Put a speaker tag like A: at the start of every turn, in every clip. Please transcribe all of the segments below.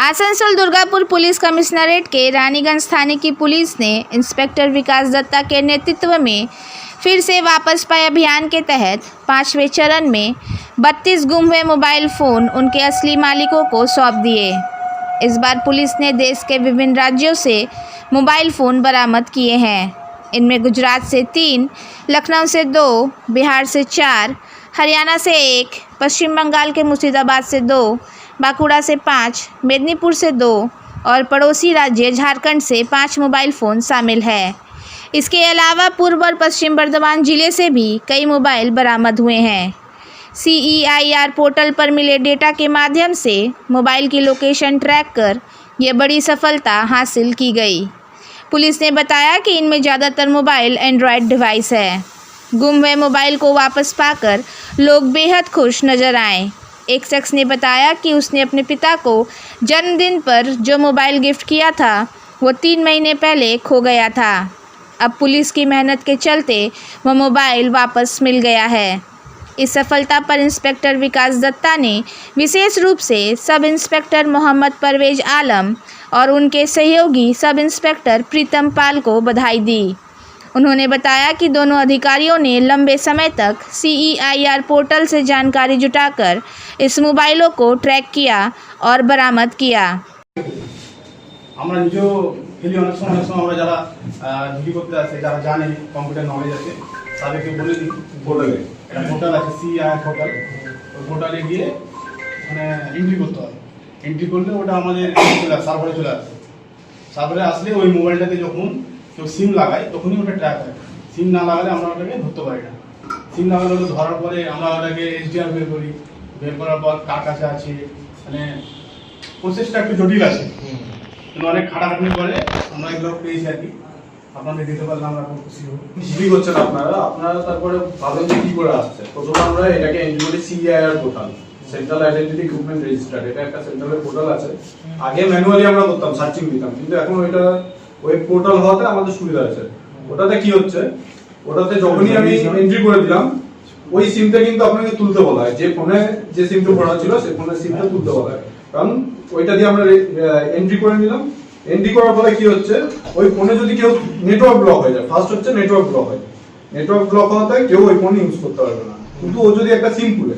A: Asansol Durgapur police commissionerate के रानीगंज थाने की police ने इंस्पेक्टर विकास दत्ता के नेतृत्व में फिर से वापस पाए अभियान के तहत 5वें चरण में 32 गुम हुए मोबाइल फ़ोन उनके असली मालिकों को सौंप दिए। इस बार पुलिस ने देश के विभिन्न राज्यों से मोबाइल फ़ोन बरामद किए हैं। इनमें गुजरात से 3, लखनऊ से 2, बिहार से 4, हरियाणा से 1, पश्चिम बंगाल के मुर्शिदाबाद से 2, बांकुड़ा से 5, मेदिनीपुर से 2 और पड़ोसी राज्य झारखंड से 5 मोबाइल फ़ोन शामिल है। इसके अलावा पूर्व और पश्चिम बर्धमान जिले से भी कई मोबाइल बरामद हुए हैं। CEIR पोर्टल पर मिले डेटा के माध्यम से मोबाइल की लोकेशन ट्रैक कर यह बड़ी सफलता हासिल की गई। पुलिस ने बताया कि इनमें ज़्यादातर मोबाइल एंड्रॉयड डिवाइस है। गुम हुए मोबाइल को वापस पाकर लोग बेहद खुश नजर आए। एक शख्स ने बताया कि उसने अपने पिता को जन्मदिन पर जो मोबाइल गिफ्ट किया था वो 3 महीने पहले खो गया था। अब पुलिस की मेहनत के चलते वह मोबाइल वापस मिल गया है। इस सफलता पर इंस्पेक्टर विकास दत्ता ने विशेष रूप से सब इंस्पेक्टर मोहम्मद परवेज आलम और उनके सहयोगी सब इंस्पेक्टर प्रीतम पाल को बधाई दी। उन्होंने बताया कि दोनों अधिकारियों ने लंबे समय तक CEIR पोर्टल से जानकारी जुटाकर इस मोबाइलों को ट्रैक किया और बरामद किया।
B: আমরা নিজেও খেলি অনেক সময় আমরা যারা ডিগ্রি করতে আসে যারা জানে কম্পিউটার নলেজ আছে তাদেরকে বলে দিই পোর্টালে একটা পোর্টাল আছে CEIR পোর্টাল ওই পোর্টালে গিয়ে মানে এন্ট্রি করতে হয়। এন্ট্রি করলে ওটা আমাদের সার্ভারে চলে আসে। সার্ভারে আসলে ওই মোবাইলটাতে যখন কেউ সিম লাগায় তখনই ওটা ট্র্যাক হয়। সিম না লাগালে আমরা ওটাকে ধরতে পারি না। সিম লাগালে ওটা ধরার পরে আমরা ওটাকে SDR বের করি। বের করার পর কার কাছে আছে মানে প্রসেসটা একটু জটিল আছে। অনেক খাটাখাটনি করে আমরা এগুলো পেয়েছি আর কি। আপনাদের দিতে পারলে আমরা খুব খুশি হব।
C: জিবি করছেন আপনারা তারপরে ভাবেন যে কি করে আসছে। প্রথমে আমরা এটাকে এন্ট্রি করি CEIR portal, central identity equipment register. এটা একটা সেন্ট্রালের পোর্টাল আছে। আগে ম্যানুয়ালি আমরা করতাম, সার্চিং দিতাম, কিন্তু এখন ওইটা ওয়েব পোর্টাল হওয়াতে আমাদের সুবিধা আছে। ওটাতে কি হচ্ছে, ওটাতে যখনই আমি এন্ট্রি করে দিলাম ওই সিমটা কিন্তু আপনাকে তুলতে বলা হয়। যে ফোনে যে সিমটা ভরা ছিল সেই ফোনের সিমটা তুলতে বলা হয়, কারণ ওইটা দিয়ে আমরা এন্ট্রি করে নিলাম। এন্ট্রি করার পরে কি হচ্ছে, ওই ফোনে যদি কেউ নেটওয়ার্ক ব্লক হয়ে যায়, ফার্স্ট হচ্ছে নেটওয়ার্ক ব্লক হয়। নেটওয়ার্ক ব্লক হওয়াতে কেউ ওই ফোন ইউজ করতে পারবে না। কিন্তু ও যদি একটা সিম খুলে,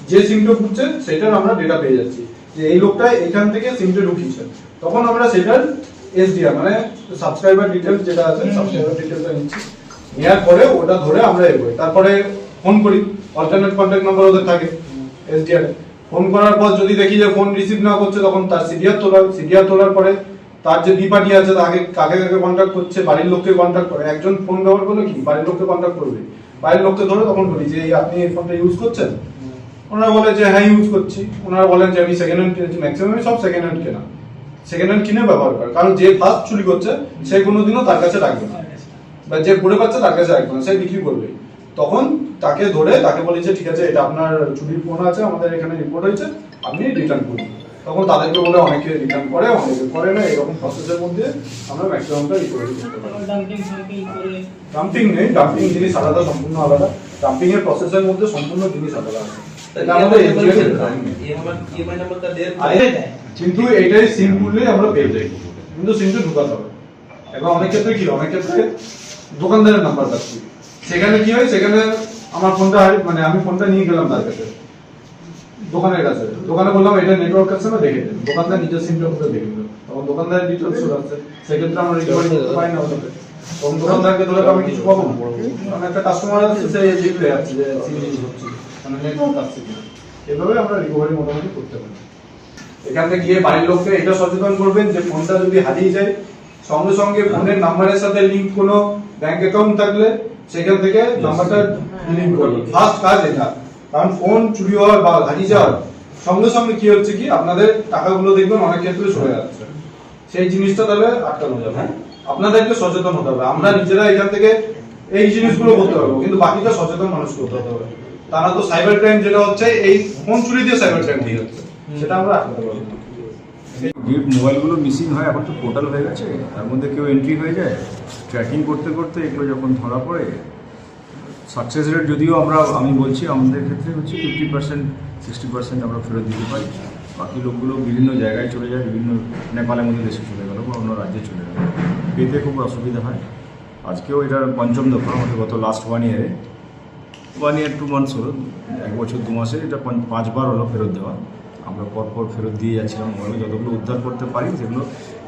C: যে সিমটা খুলছে সেটার আমরা ডেটা পেয়ে যাচ্ছি যে এই লোকটা এখান থেকে সিমটা ঢুকিয়েছে, তখন আমরা সেটার SDR মানে সাবস্ক্রাইবার ডিটেইলস যেটা আছে সাবস্ক্রাইবার ডিটেইলসটা নিচ্ছি। নেওয়ার পরে ওটা ধরে আমরা এগোই। তারপরে ফোন করি, অল্টারনেট কন্টাক্ট নাম্বার ওদের থাকে SDR এ। ফোন করার পর যদি দেখি যে ফোন রিসিভ না করছে তখন তার সিডিআর তোলার পরে তার যে বিপাটি আছে তাকে কাকে কন্ট্যাক্ট করছে, বাড়ির লোককে কন্ট্যাক্ট করে। একজন ফোন ব্যবহার করলে কি বাড়ির লোককে কন্ট্যাক্ট করবে, বাড়ির লোককে ধরে তখন বলি যে আপনি এই ফোনটা ইউজ করছেন। ওনারা বলে যে হ্যাঁ ইউজ করছি। ওনারা বলেন যে আমি সেকেন্ড হ্যান্ড কিনেছি, ম্যাক্সিমাম সব সেকেন্ড হ্যান্ড কেনা, সেকেন্ড হ্যান্ড কিনে ব্যবহার করে। কারণ যে ফার্স্ট চুরি করছে সে কোনোদিনও তার কাছে রাখবে না, বা যে পড়ে পাচ্ছে তার কাছে রাখবে না, সে বিক্রি করবে। তখন তাকে ধরে তাকে বলি যে ঠিক আছে এটা আপনার চুরির ফোন আছে, আমাদের এখানে রিপোর্ট হয়েছে, আপনি রিটার্ন করুন। তখন তাদেরকে বলে অনেকে রিটার্ন করে, অনেকে করে না। এরকম প্রসেসের মধ্যে আমরা ম্যাক্সিমামটা রিকভারি করতে পারি। ডাম্পিং নেই, ডাম্পিং জিনিস আলাদা, সম্পূর্ণ আলাদা। ডাম্পিং এর প্রসেসের মধ্যে সম্পূর্ণ জিনিস আলাদা আছে। এটা আমাদের কিন্তু এটাই সিম খুললে আমরা পেয়ে যাই, কিন্তু সিমটা ঢুকাতে হবে। এবং অনেক ক্ষেত্রে কি, অনেক ক্ষেত্রে দোকানদারের নাম্বার পাচ্ছি, সেখানে কি হয়, সেখানে আমার ফোনটা মানে আমি ফোনটা নিয়ে গেলাম তার কাছে, দোকানের কাছে। দোকানে বললাম এটা নেটওয়ার্ক আছে না দেখে দেন, দোকানদার নিজের সিমটা খুলে দেখে দিল, তখন দোকানদারের ডিটেলস চলে আসছে। সেক্ষেত্রে আমরা রিকভারি করতে পারি না ওটাকে। তখন দোকানদারকে ধরে আমি কিছু পাবো না, কারণ একটা কাস্টমার আছে সে দেখতে যাচ্ছে যে সিম ইউজ হচ্ছে, মানে নেটওয়ার্ক আসছে কিনা। এভাবে আমরা রিকভারি মোটামুটি করতে পারি। এখান থেকে গিয়ে বাড়ির লোককে এটা সচেতন করবেন যে ফোনটা যদি হারিয়ে যায় সঙ্গে সঙ্গে ফোনের নাম্বারের সাথে লিংক কোনো ব্যাংক অ্যাকাউন্ট থাকলে সেখান থেকে নাম্বারটা লিংক করবেন। ফার্স্ট কাজ এটা, কারণ ফোন চুরি হওয়ার বা হারিয়ে যাওয়ার সঙ্গে সঙ্গে কি হচ্ছে কি আপনাদের টাকাগুলো দেখবেন অনেক ক্ষেত্রে সরে যাচ্ছে। সেই জিনিসটা তাহলে আটকানো যাবে। আপনাদেরকে সচেতন হতে হবে। আমরা নিজেরা এখান থেকে এই জিনিসগুলো করতে পারবো, কিন্তু বাকিটা সচেতন মানুষ করতে হবে। তারা তো সাইবার ক্রাইম যেটা হচ্ছে এই ফোন চুরি দিয়ে সাইবার ক্রাইম দিয়ে হচ্ছে, সেটা আমরা আটকাতে পারবো না।
D: যে মোবাইলগুলো মিসিং হয়, এখন তো পোর্টাল হয়ে গেছে, তার মধ্যে কেউ এন্ট্রি হয়ে যায়, ট্র্যাকিং করতে করতে এগুলো যখন ধরা পড়ে সাকসেস রেট যদিও আমি বলছি আমাদের ক্ষেত্রে হচ্ছে 50%, 60% আমরা ফেরত দিতে পারি। বাকি লোকগুলো বিভিন্ন জায়গায় চলে যায়, বিভিন্ন নেপালের মধ্যে দেশে চলে গেল বা অন্য রাজ্যে চলে গেল, পেতে খুব অসুবিধা হয়। আজকেও এটার পঞ্চম দফা, আমাদের গত লাস্ট 1 ইয়ার 2 মান্থস হলো, 1 বছর 2 মাসে এটা 5বার হলো ফেরত দেওয়া। আমরা পরপর ফেরত দিয়ে যাচ্ছিলাম মোবাইলে, যতগুলো উদ্ধার করতে পারি সেগুলো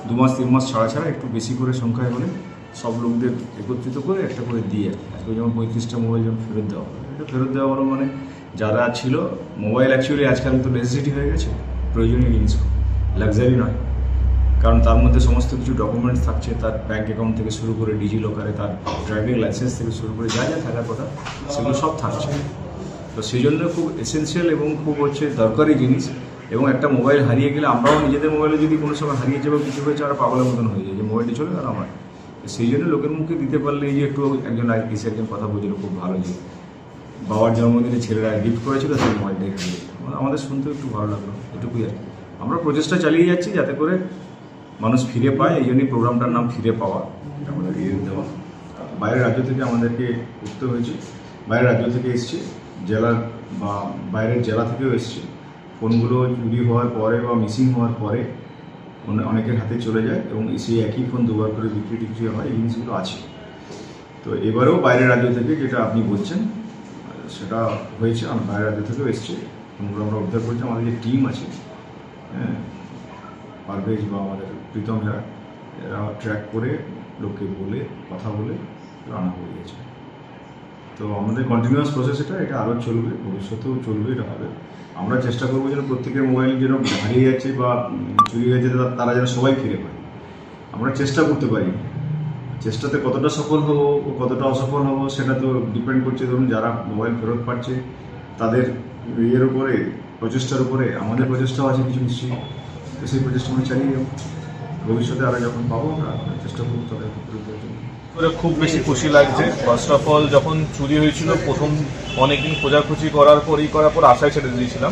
D: 2 মাস 3 মাস ছাড়া ছাড়া একটু বেশি করে সংখ্যায় হলে সব লোকদের একত্রিত করে একটা করে দিয়ে, আজকে যেমন 35টা মোবাইল যেমন ফেরত দেওয়া হলো। এটা ফেরত দেওয়া হলো মানে যারা ছিল, মোবাইল অ্যাকচুয়ালি আজকাল তো নেসেসিটি হয়ে গেছে, প্রয়োজনীয় জিনিস, লাক্সারি নয়, কারণ তার মধ্যে সমস্ত কিছু ডকুমেন্টস থাকছে, তার ব্যাঙ্ক অ্যাকাউন্ট থেকে শুরু করে ডিজি লকারে তার ড্রাইভিং লাইসেন্স থেকে শুরু করে যা যা থাকার কথা সেগুলো সব থাকছে। তো সেই জন্য খুব এসেনশিয়াল এবং খুব দরকারি জিনিস। এবং একটা মোবাইল হারিয়ে গেলে আমরাও নিজেদের মোবাইলে যদি কোনো সময় হারিয়ে যাবে কিছু হয়েছে, আমরা পাগলের মতন হয়ে যায় যে মোবাইলটি চলে গেল আমার। সেই জন্য লোকের মুখে দিতে পারলে, এই যে একটু একজন এসে একজন কথা বলছিল খুব ভালো, যে বাবার জন্মদিনে ছেলেরা গিফট করেছিল সেই মোবাইলটা হারিয়ে, আমাদের শুনতেও একটু ভালো লাগলো। এটুকুই আর আমরা প্রচেষ্টা চালিয়ে যাচ্ছি যাতে করে মানুষ ফিরে পায়। এই জন্যই প্রোগ্রামটার নাম ফিরে পাওয়া, এটা আমাদের দেওয়া। বাইরের রাজ্য থেকে আমাদেরকে উঠতে হয়েছে, বাইরের রাজ্য থেকে এসছে, জেলার বা বাইরের জেলা থেকেও এসছে। ফোনগুলো চুরি হওয়ার পরে বা মিসিং হওয়ার পরে অনেকের হাতে চলে যায় এবং সেই একই ফোন 2বার করে বিক্রি টিক্রি হয়, এই জিনিসগুলো আছে। তো এবারেও বাইরের রাজ্য থেকে যেটা আপনি বলছেন সেটা হয়েছে, আর বাইরের রাজ্য থেকেও এসছে, ফোনগুলো আমরা উদ্ধার করেছি। আমাদের যে টিম আছে, হ্যাঁ, পারভেজ বা আমাদের প্রীতম, এরা ট্র্যাক করে লোককে বলে কথা বলে আনা হয়ে গেছে। তো আমাদের কন্টিনিউয়াস প্রসেস এটা আরও চলবে, ভবিষ্যতেও চলবে, এটা হবে। আমরা চেষ্টা করবো যেন প্রত্যেকের মোবাইল যেন হারিয়ে যাচ্ছে বা চুরি হয়ে যাচ্ছে তারা যেন সবাই ফিরে পায়। আমরা চেষ্টা করতে পারি, চেষ্টাতে কতটা সফল হবো কতটা অসফল হবো সেটা তো ডিপেন্ড করছে, ধরুন যারা মোবাইল ফেরত পাচ্ছে তাদের ইয়ের উপরে, প্রচেষ্টার উপরে। আমাদের প্রচেষ্টাও আছে কিছু নিশ্চয়ই, তো সেই প্রচেষ্টা আমরা চালিয়ে যাবো। ভবিষ্যতে আরও যখন পাবো আমরা চেষ্টা করবো তাদের ফেরত দেওয়ার জন্য।
E: খুব বেশি খুশি লাগছে। ফার্স্ট অফ অল যখন চুরি হয়েছিল প্রথম অনেকদিন খোঁজাখুঁজি করার পর আশায় ছেড়ে দিয়েছিলাম।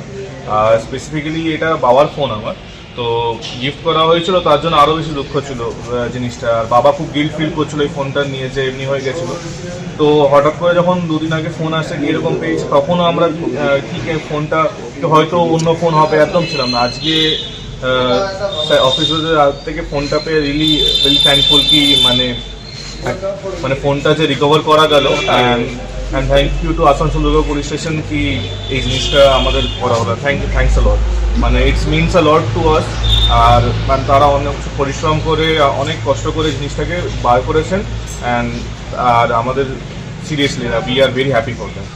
E: আর স্পেসিফিক্যালি এটা বাবার ফোন আমার, তো গিফট করা হয়েছিল, তার জন্য আরও বেশি দুঃখ ছিল জিনিসটা। আর বাবা খুব গিল্ট ফিল করছিল এই ফোনটা নিয়ে, যে এমনি হয়ে গেছিলো। তো হঠাৎ করে যখন 2 দিন আগে ফোন আসে এরকম পেয়েছি, তখনও আমরা ঠিক ফোনটা হয়তো অন্য ফোন হবে একদম ছিলাম না। আজকে অফিসের থেকে ফোনটা পেয়ে রিয়েলি থ্যাঙ্কফুল কি মানে ফোনটা যে রিকভার করা গেল। And thank you to Asansol Durga police station কি এই জিনিসটা আমাদের করা হলো। থ্যাংকস আ লট, মানে it's means a lot to us. আর তারা অনেক পরিশ্রম করে অনেক কষ্ট করে জিনিসটাকে বার করেছেন। আর আমাদের seriously we are very happy for that.